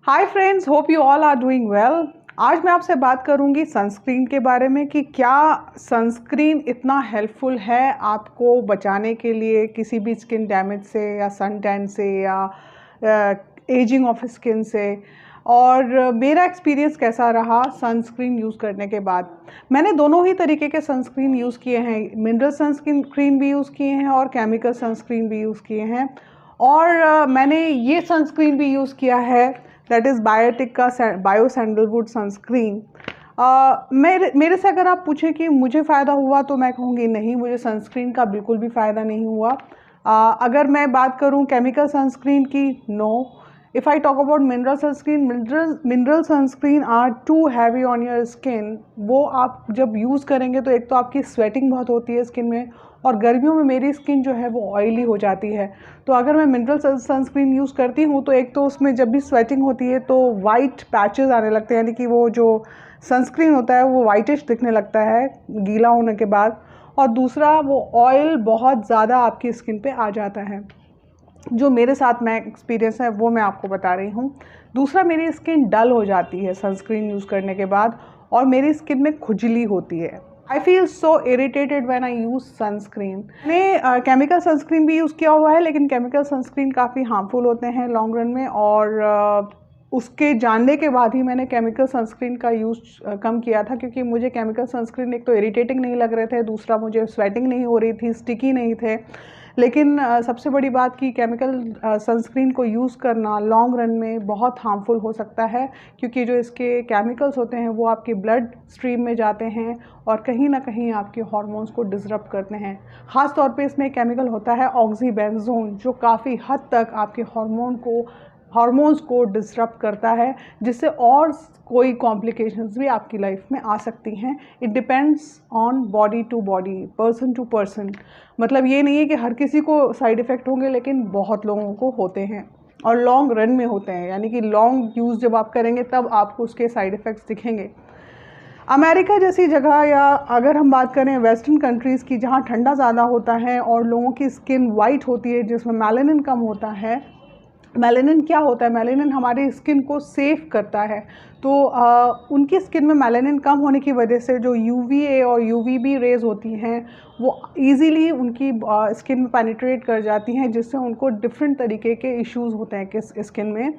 Hi friends, hope you all are doing well. आज मैं आपसे बात करूंगी सनस्क्रीन के बारे में कि क्या सनस्क्रीन इतना हेल्पफुल है आपको बचाने के लिए किसी भी स्किन डैमेज से या सन टैन से या एजिंग ऑफ स्किन से। और मेरा एक्सपीरियंस कैसा रहा सनस्क्रीन यूज़ करने के बाद। मैंने दोनों ही तरीके के सनस्क्रीन यूज़ किए हैं, मिनरल सनस्क्रीन भी यूज़ किए हैं और केमिकल सनस्क्रीन भी यूज़ किए हैं। और मैंने ये सनस्क्रीन भी यूज़ किया है, दैट इज़ बायोटिक का बायो सैंडलवुड सनस्क्रीन। मेरे से अगर आप पूछें कि मुझे फ़ायदा हुआ तो मैं कहूँगी नहीं, मुझे सनस्क्रीन का बिल्कुल भी फ़ायदा नहीं हुआ। अगर मैं बात करूँ केमिकल सनस्क्रीन की, no. If I talk about mineral sunscreen are too heavy on your skin। वो आप जब यूज़ करेंगे तो एक तो आपकी स्वेटिंग बहुत होती है स्किन में, और गर्मियों में मेरी स्किन जो है वो ऑयली हो जाती है। तो अगर मैं मिनरल सनस्क्रीन यूज़ करती हूँ तो एक तो उसमें जब भी स्वेटिंग होती है तो वाइट पैचेस आने लगते हैं, यानी कि वो जो सनस्क्रीन होता है वो वाइटिश दिखने लगता है गीला होने के बाद। और दूसरा, वो ऑयल बहुत ज़्यादा आपकी स्किन पे आ जाता है। जो मेरे साथ में एक्सपीरियंस है वो मैं आपको बता रही हूँ। दूसरा, मेरी स्किन डल हो जाती है सनस्क्रीन यूज़ करने के बाद, और मेरी स्किन में खुजली होती है। I feel so irritated when I use sunscreen. मैंने केमिकल सनस्क्रीन भी यूज़ किया हुआ है, लेकिन केमिकल सनस्क्रीन काफ़ी हार्मफुल होते हैं लॉन्ग रन में, और उसके जानने के बाद ही मैंने केमिकल सनस्क्रीन का यूज़ कम किया था, क्योंकि मुझे केमिकल सनस्क्रीन एक तो इरिटेटिंग नहीं लग रहे थे, दूसरा मुझे स्वेटिंग नहीं हो रही थी, स्टिकी नहीं थे। लेकिन सबसे बड़ी बात कि केमिकल सनस्क्रीन को यूज़ करना लॉन्ग रन में बहुत हार्मफुल हो सकता है, क्योंकि जो इसके केमिकल्स होते हैं वो आपके ब्लड स्ट्रीम में जाते हैं और कहीं ना कहीं आपके हार्मोन्स को डिसरप्ट करते हैं। ख़ास तौर पे इसमें केमिकल होता है ऑक्सीबेंजोन, जो काफ़ी हद तक आपके हार्मोन्स को डिसरप्ट करता है, जिससे और कोई कॉम्प्लिकेशंस भी आपकी लाइफ में आ सकती हैं। It depends on body to body, person to person. मतलब ये नहीं है कि हर किसी को साइड इफ़ेक्ट होंगे, लेकिन बहुत लोगों को होते हैं और लॉन्ग रन में होते हैं, यानी कि लॉन्ग यूज़ जब आप करेंगे तब आपको उसके साइड इफ़ेक्ट्स दिखेंगे। अमेरिका जैसी जगह, या अगर हम बात करें वेस्टर्न कंट्रीज़ की, जहाँ ठंडा ज़्यादा होता है और लोगों की स्किन वाइट होती है, जिसमें मेलानिन कम होता है। मेलानिन क्या होता है? मेलानिन हमारी स्किन को सेव करता है। तो उनकी स्किन में मेलानिन कम होने की वजह से जो यूवीए और यूवीबी रेज़ होती हैं वो इजीली उनकी स्किन में पेनिट्रेट कर जाती हैं, जिससे उनको डिफरेंट तरीके के इश्यूज़ होते हैं कि स्किन में,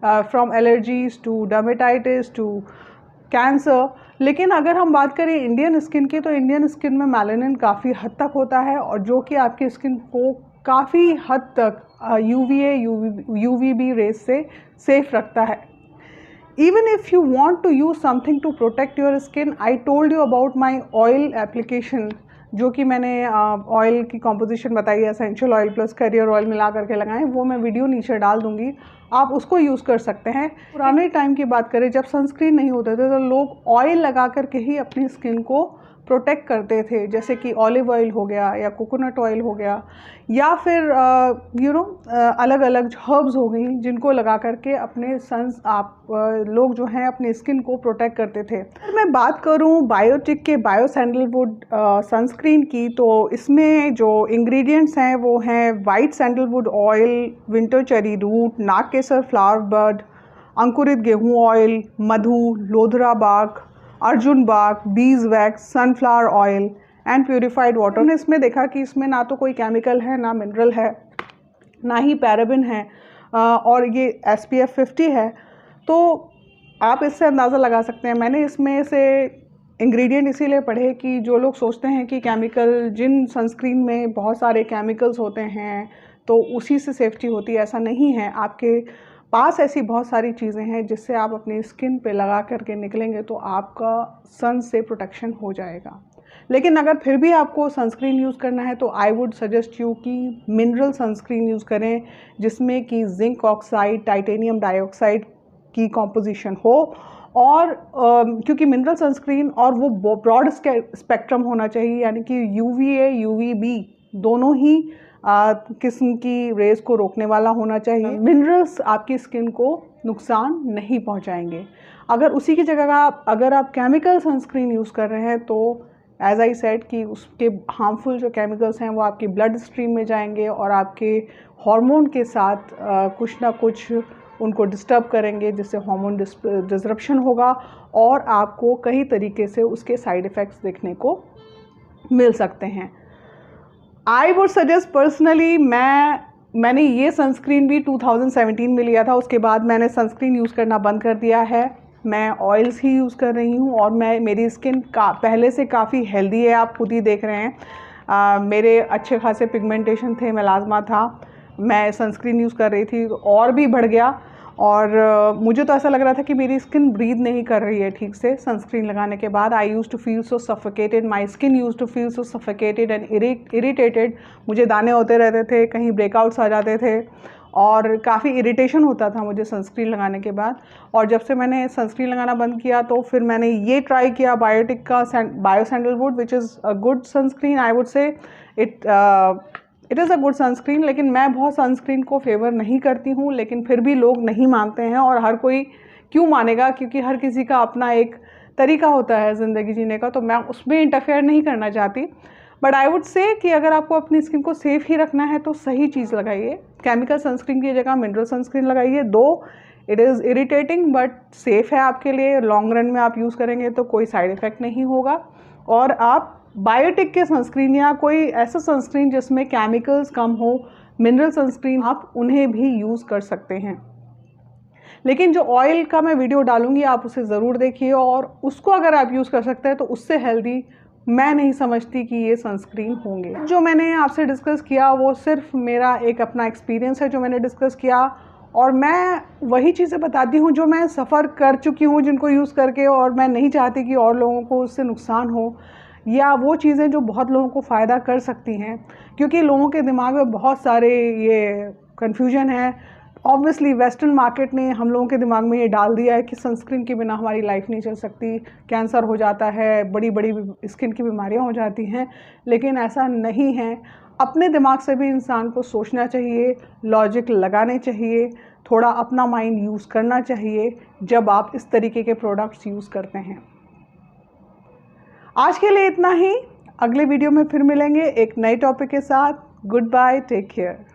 from allergies to dermatitis to cancer. लेकिन अगर हम बात करें इंडियन स्किन की, तो इंडियन स्किन में मेलानिन काफ़ी हद तक होता है, और जो कि आपकी स्किन को काफ़ी हद तक यूवीए यूवीबी रेज से सेफ रखता है। Even if you want to use something to protect your skin, I told you about my oil application, जो कि मैंने ऑयल की कॉम्पोजिशन बताई है, essential oil plus career oil मिला करके लगाएं, वो मैं वीडियो नीचे डाल दूंगी, आप उसको यूज़ कर सकते हैं। पुराने टाइम की बात करें, जब सनस्क्रीन नहीं होते थे तो लोग ऑयल लगा करके ही अपनी स्किन को प्रोटेक्ट करते थे, जैसे कि ऑलिव ऑयल हो गया या कोकोनट ऑयल हो गया, या फिर अलग अलग हर्ब्स हो गई, जिनको लगा करके अपने लोग जो हैं अपनी स्किन को प्रोटेक्ट करते थे। अगर मैं बात करूं बायोटिक के बायो सैंडलवुड सनस्क्रीन की, तो इसमें जो इंग्रेडिएंट्स हैं वो हैं white sandalwood oil, winter cherry root, नागकेसर फ्लावर बड, अंकुरित गेहूँ ऑयल, मधु, लोधरा बाग, अर्जुन bark, beeswax, sunflower oil and purified water. ने इसमें देखा कि इसमें ना तो कोई केमिकल है, ना मिनरल है, ना ही पैराबिन है, और ये SPF 50 है। तो आप इससे अंदाज़ा लगा सकते हैं। मैंने इसमें से इंग्रेडिएंट इसीलिए पढ़े कि जो लोग सोचते हैं कि केमिकल, जिन सनस्क्रीन में बहुत सारे केमिकल्स होते हैं तो उसी से सेफ्टी होती है, ऐसा नहीं है। आपके पास ऐसी बहुत सारी चीज़ें हैं जिससे आप अपनी स्किन पे लगा करके निकलेंगे तो आपका सन से प्रोटेक्शन हो जाएगा। लेकिन अगर फिर भी आपको सनस्क्रीन यूज़ करना है तो आई वुड सजेस्ट यू कि मिनरल सनस्क्रीन यूज़ करें, जिसमें कि जिंक ऑक्साइड, टाइटेनियम डाइऑक्साइड की कॉम्पोजिशन हो। और क्योंकि मिनरल सनस्क्रीन और वो ब्रॉड स्पेक्ट्रम होना चाहिए, यानी कि यूवीए यूवीबी दोनों ही किस्म की रेज को रोकने वाला होना चाहिए। मिनरल्स आपकी स्किन को नुकसान नहीं पहुंचाएंगे। अगर उसी की जगह अगर आप केमिकल सनस्क्रीन यूज़ कर रहे हैं तो एज आई सेड कि उसके हार्मफुल जो केमिकल्स हैं वो आपकी ब्लड स्ट्रीम में जाएंगे और आपके हार्मोन के साथ कुछ ना कुछ उनको डिस्टर्ब करेंगे, जिससे हार्मोन डिसरप्शन होगा और आपको कई तरीके से उसके साइड इफ़ेक्ट्स देखने को मिल सकते हैं। आई वुड सजेस्ट पर्सनली, मैंने ये सनस्क्रीन भी 2017 में लिया था, उसके बाद मैंने सनस्क्रीन यूज़ करना बंद कर दिया है। मैं ऑयल्स ही यूज़ कर रही हूँ और मेरी स्किन पहले से काफ़ी हेल्दी है, आप खुद ही देख रहे हैं। मेरे अच्छे खासे पिगमेंटेशन थे, मेलाज़मा था, मैं सनस्क्रीन यूज़ कर रही थी तो और भी बढ़ गया और मुझे तो ऐसा लग रहा था कि मेरी स्किन ब्रीथ नहीं कर रही है ठीक से सनस्क्रीन लगाने के बाद। I use to feel so suffocated, my skin use to feel so suffocated and irritated. मुझे दाने होते रहते थे, कहीं ब्रेकआउट्स आ जाते थे और काफ़ी इरिटेशन होता था मुझे सनस्क्रीन लगाने के बाद। और जब से मैंने सनस्क्रीन लगाना बंद किया तो फिर मैंने ये ट्राई किया बायोटिक का bio sandalwood, which is a good sunscreen. I would say it is a good sunscreen, लेकिन मैं बहुत सनस्क्रीन को फेवर नहीं करती हूँ, लेकिन फिर भी लोग नहीं मानते हैं और हर कोई क्यों मानेगा, क्योंकि हर किसी का अपना एक तरीका होता है ज़िंदगी जीने का, तो मैं उसमें इंटरफेयर नहीं करना चाहती। बट आई वुड से कि अगर आपको अपनी स्किन को सेफ़ ही रखना है तो सही चीज़ लगाइए। केमिकल सनस्क्रीन की जगह मिनरल सनस्क्रीन लगाइए। दो it is irritating but safe है आपके लिए, लॉन्ग रन में आप यूज़ करेंगे तो कोई साइड इफ़ेक्ट नहीं होगा। और आप बायोटिक के सनस्क्रीन या कोई ऐसा सनस्क्रीन जिसमें केमिकल्स कम हो, मिनरल सनस्क्रीन, आप उन्हें भी यूज़ कर सकते हैं। लेकिन जो ऑयल का मैं वीडियो डालूंगी आप उसे ज़रूर देखिए और उसको अगर आप यूज़ कर सकते हैं तो उससे हेल्दी मैं नहीं समझती कि ये सनस्क्रीन होंगे। जो मैंने आपसे डिस्कस किया वो सिर्फ मेरा एक अपना एक्सपीरियंस है जो मैंने डिस्कस किया, और मैं वही चीज़ें बताती हूँ जो मैं सफ़र कर चुकी हूँ जिनको यूज़ करके, और मैं नहीं चाहती कि और लोगों को उससे नुकसान हो, या वो चीज़ें जो बहुत लोगों को फ़ायदा कर सकती हैं, क्योंकि लोगों के दिमाग में बहुत सारे ये कन्फ्यूजन है। ऑब्वियसली वेस्टर्न मार्केट ने हम लोगों के दिमाग में ये डाल दिया है कि सनस्क्रीन के बिना हमारी लाइफ नहीं चल सकती, कैंसर हो जाता है, बड़ी बड़ी स्किन की बीमारियां हो जाती हैं, लेकिन ऐसा नहीं है। अपने दिमाग से भी इंसान को सोचना चाहिए, लॉजिक लगाने चाहिए, थोड़ा अपना माइंड यूज़ करना चाहिए जब आप इस तरीके के प्रोडक्ट्स यूज़ करते हैं। आज के लिए इतना ही, अगले वीडियो में फिर मिलेंगे एक नए टॉपिक के साथ। Goodbye, take care.